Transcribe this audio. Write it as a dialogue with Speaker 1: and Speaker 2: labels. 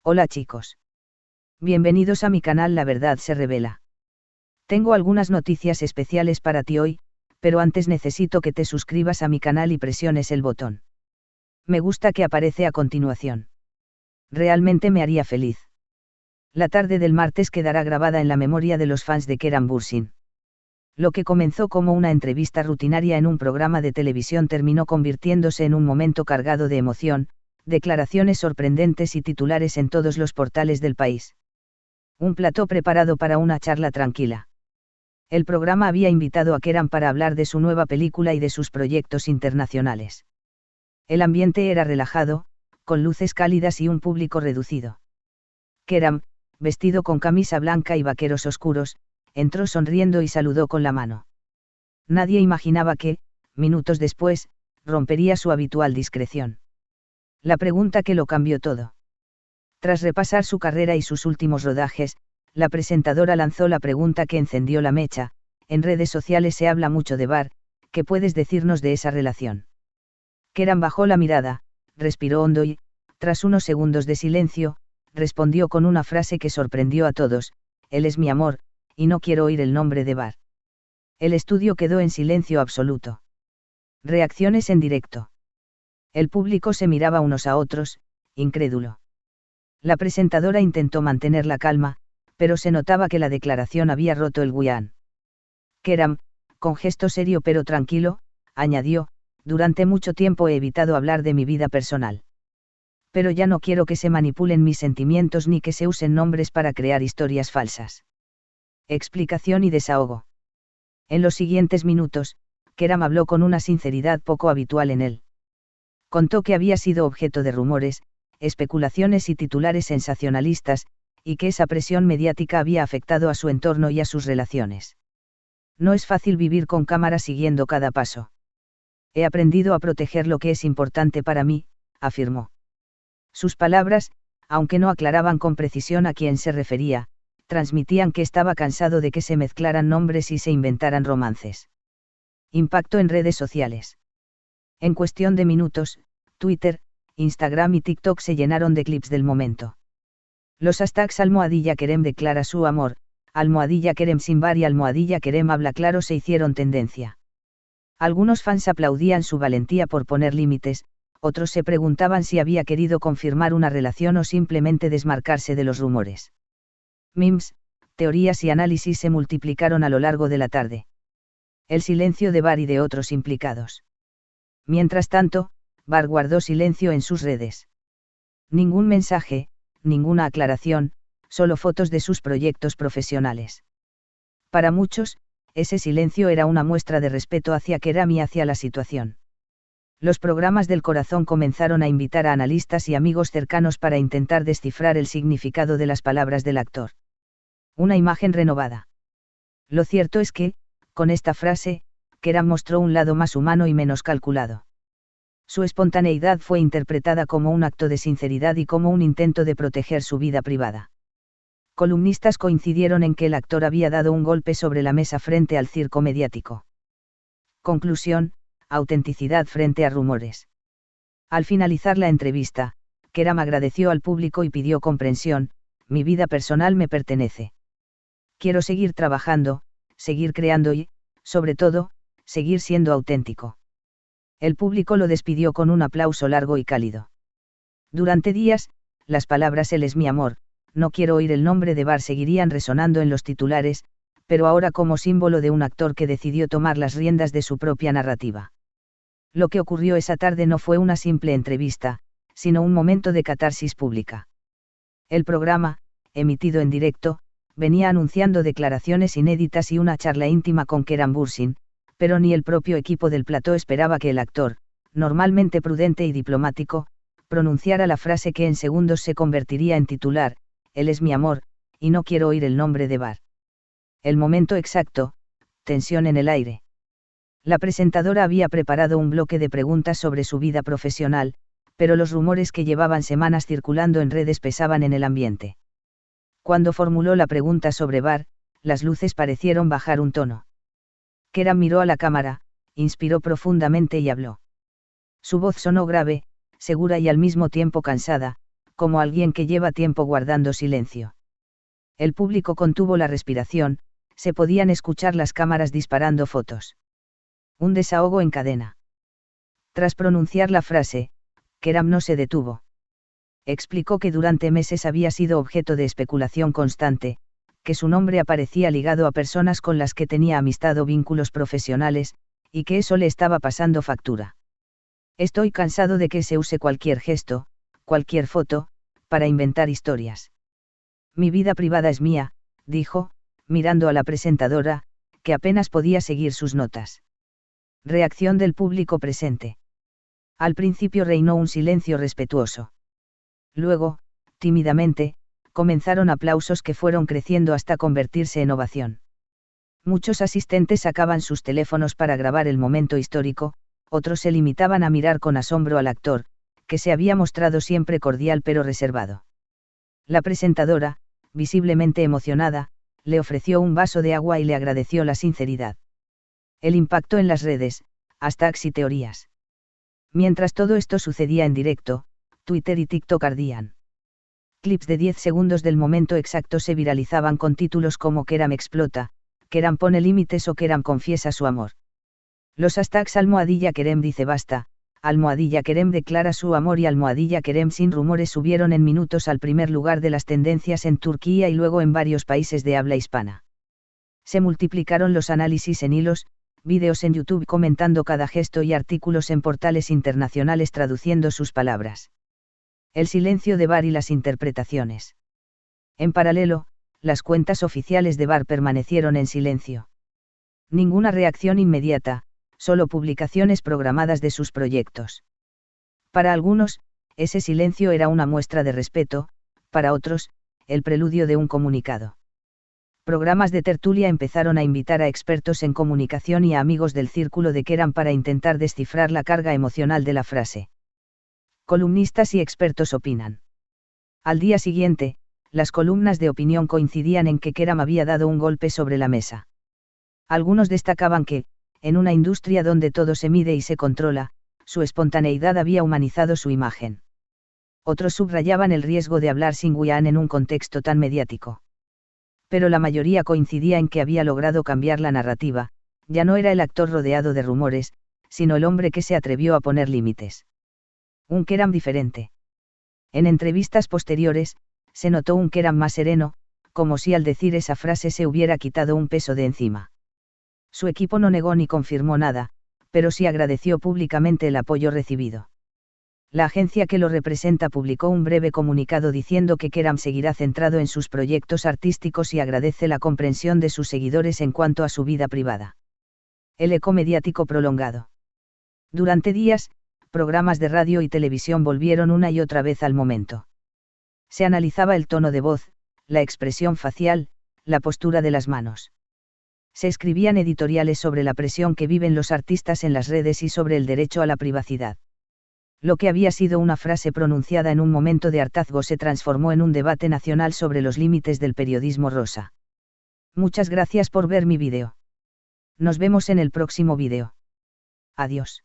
Speaker 1: Hola chicos. Bienvenidos a mi canal La Verdad se revela. Tengo algunas noticias especiales para ti hoy, pero antes necesito que te suscribas a mi canal y presiones el botón me gusta que aparece a continuación. Realmente me haría feliz. La tarde del martes quedará grabada en la memoria de los fans de Kerem Bürsin. Lo que comenzó como una entrevista rutinaria en un programa de televisión terminó convirtiéndose en un momento cargado de emoción, declaraciones sorprendentes y titulares en todos los portales del país. Un plató preparado para una charla tranquila. El programa había invitado a Kerem para hablar de su nueva película y de sus proyectos internacionales. El ambiente era relajado, con luces cálidas y un público reducido. Kerem, vestido con camisa blanca y vaqueros oscuros, entró sonriendo y saludó con la mano. Nadie imaginaba que, minutos después, rompería su habitual discreción. La pregunta que lo cambió todo. Tras repasar su carrera y sus últimos rodajes, la presentadora lanzó la pregunta que encendió la mecha: en redes sociales se habla mucho de Bar, ¿qué puedes decirnos de esa relación? Kerem bajó la mirada, respiró hondo y, tras unos segundos de silencio, respondió con una frase que sorprendió a todos: él es mi amor, y no quiero oír el nombre de Bar. El estudio quedó en silencio absoluto. Reacciones en directo. El público se miraba unos a otros, incrédulo. La presentadora intentó mantener la calma, pero se notaba que la declaración había roto el guión. Kerem, con gesto serio pero tranquilo, añadió: durante mucho tiempo he evitado hablar de mi vida personal. Pero ya no quiero que se manipulen mis sentimientos ni que se usen nombres para crear historias falsas. Explicación y desahogo. En los siguientes minutos, Kerem habló con una sinceridad poco habitual en él. Contó que había sido objeto de rumores, especulaciones y titulares sensacionalistas, y que esa presión mediática había afectado a su entorno y a sus relaciones. No es fácil vivir con cámara siguiendo cada paso. He aprendido a proteger lo que es importante para mí, afirmó. Sus palabras, aunque no aclaraban con precisión a quién se refería, transmitían que estaba cansado de que se mezclaran nombres y se inventaran romances. Impacto en redes sociales. En cuestión de minutos, Twitter, Instagram y TikTok se llenaron de clips del momento. Los hashtags #Kerem declara su amor, #Kerem sin Bar y #Kerem habla claro se hicieron tendencia. Algunos fans aplaudían su valentía por poner límites, otros se preguntaban si había querido confirmar una relación o simplemente desmarcarse de los rumores. Memes, teorías y análisis se multiplicaron a lo largo de la tarde. El silencio de Bar y de otros implicados. Mientras tanto, Bar guardó silencio en sus redes. Ningún mensaje, ninguna aclaración, solo fotos de sus proyectos profesionales. Para muchos, ese silencio era una muestra de respeto hacia Kerem y hacia la situación. Los programas del corazón comenzaron a invitar a analistas y amigos cercanos para intentar descifrar el significado de las palabras del actor. Una imagen renovada. Lo cierto es que, con esta frase, Kerem mostró un lado más humano y menos calculado. Su espontaneidad fue interpretada como un acto de sinceridad y como un intento de proteger su vida privada. Columnistas coincidieron en que el actor había dado un golpe sobre la mesa frente al circo mediático. Conclusión: autenticidad frente a rumores. Al finalizar la entrevista, Kerem agradeció al público y pidió comprensión: mi vida personal me pertenece. Quiero seguir trabajando, seguir creando y, sobre todo, seguir siendo auténtico. El público lo despidió con un aplauso largo y cálido. Durante días, las palabras él es mi amor, no quiero oír el nombre de Bar seguirían resonando en los titulares, pero ahora como símbolo de un actor que decidió tomar las riendas de su propia narrativa. Lo que ocurrió esa tarde no fue una simple entrevista, sino un momento de catarsis pública. El programa, emitido en directo, venía anunciando declaraciones inéditas y una charla íntima con Kerem Bürsin, pero ni el propio equipo del plató esperaba que el actor, normalmente prudente y diplomático, pronunciara la frase que en segundos se convertiría en titular: él es mi amor, y no quiero oír el nombre de Bar. El momento exacto, tensión en el aire. La presentadora había preparado un bloque de preguntas sobre su vida profesional, pero los rumores que llevaban semanas circulando en redes pesaban en el ambiente. Cuando formuló la pregunta sobre Bar, las luces parecieron bajar un tono. Kerem miró a la cámara, inspiró profundamente y habló. Su voz sonó grave, segura y al mismo tiempo cansada, como alguien que lleva tiempo guardando silencio. El público contuvo la respiración, se podían escuchar las cámaras disparando fotos. Un desahogo en cadena. Tras pronunciar la frase, Kerem no se detuvo. Explicó que durante meses había sido objeto de especulación constante, que su nombre aparecía ligado a personas con las que tenía amistad o vínculos profesionales, y que eso le estaba pasando factura. Estoy cansado de que se use cualquier gesto, cualquier foto, para inventar historias. Mi vida privada es mía, dijo, mirando a la presentadora, que apenas podía seguir sus notas. Reacción del público presente. Al principio reinó un silencio respetuoso. Luego, tímidamente, comenzaron aplausos que fueron creciendo hasta convertirse en ovación. Muchos asistentes sacaban sus teléfonos para grabar el momento histórico, otros se limitaban a mirar con asombro al actor, que se había mostrado siempre cordial pero reservado. La presentadora, visiblemente emocionada, le ofreció un vaso de agua y le agradeció la sinceridad. El impacto en las redes, hashtags y teorías. Mientras todo esto sucedía en directo, Twitter y TikTok ardían. Clips de 10 segundos del momento exacto se viralizaban con títulos como Kerem explota, Kerem pone límites o Kerem confiesa su amor. Los hashtags #Kerem dice basta, #Kerem declara su amor y #Kerem sin rumores subieron en minutos al primer lugar de las tendencias en Turquía y luego en varios países de habla hispana. Se multiplicaron los análisis en hilos, vídeos en YouTube comentando cada gesto y artículos en portales internacionales traduciendo sus palabras. El silencio de VAR y las interpretaciones. En paralelo, las cuentas oficiales de VAR permanecieron en silencio. Ninguna reacción inmediata, solo publicaciones programadas de sus proyectos. Para algunos, ese silencio era una muestra de respeto, para otros, el preludio de un comunicado. Programas de tertulia empezaron a invitar a expertos en comunicación y a amigos del círculo de Kerem para intentar descifrar la carga emocional de la frase. Columnistas y expertos opinan. Al día siguiente, las columnas de opinión coincidían en que Kerem había dado un golpe sobre la mesa. Algunos destacaban que, en una industria donde todo se mide y se controla, su espontaneidad había humanizado su imagen. Otros subrayaban el riesgo de hablar sin guión en un contexto tan mediático. Pero la mayoría coincidía en que había logrado cambiar la narrativa, ya no era el actor rodeado de rumores, sino el hombre que se atrevió a poner límites. Un Kerem diferente. En entrevistas posteriores, se notó un Kerem más sereno, como si al decir esa frase se hubiera quitado un peso de encima. Su equipo no negó ni confirmó nada, pero sí agradeció públicamente el apoyo recibido. La agencia que lo representa publicó un breve comunicado diciendo que Kerem seguirá centrado en sus proyectos artísticos y agradece la comprensión de sus seguidores en cuanto a su vida privada. El eco mediático prolongado. Durante días, programas de radio y televisión volvieron una y otra vez al momento. Se analizaba el tono de voz, la expresión facial, la postura de las manos. Se escribían editoriales sobre la presión que viven los artistas en las redes y sobre el derecho a la privacidad. Lo que había sido una frase pronunciada en un momento de hartazgo se transformó en un debate nacional sobre los límites del periodismo rosa. Muchas gracias por ver mi vídeo. Nos vemos en el próximo vídeo. Adiós.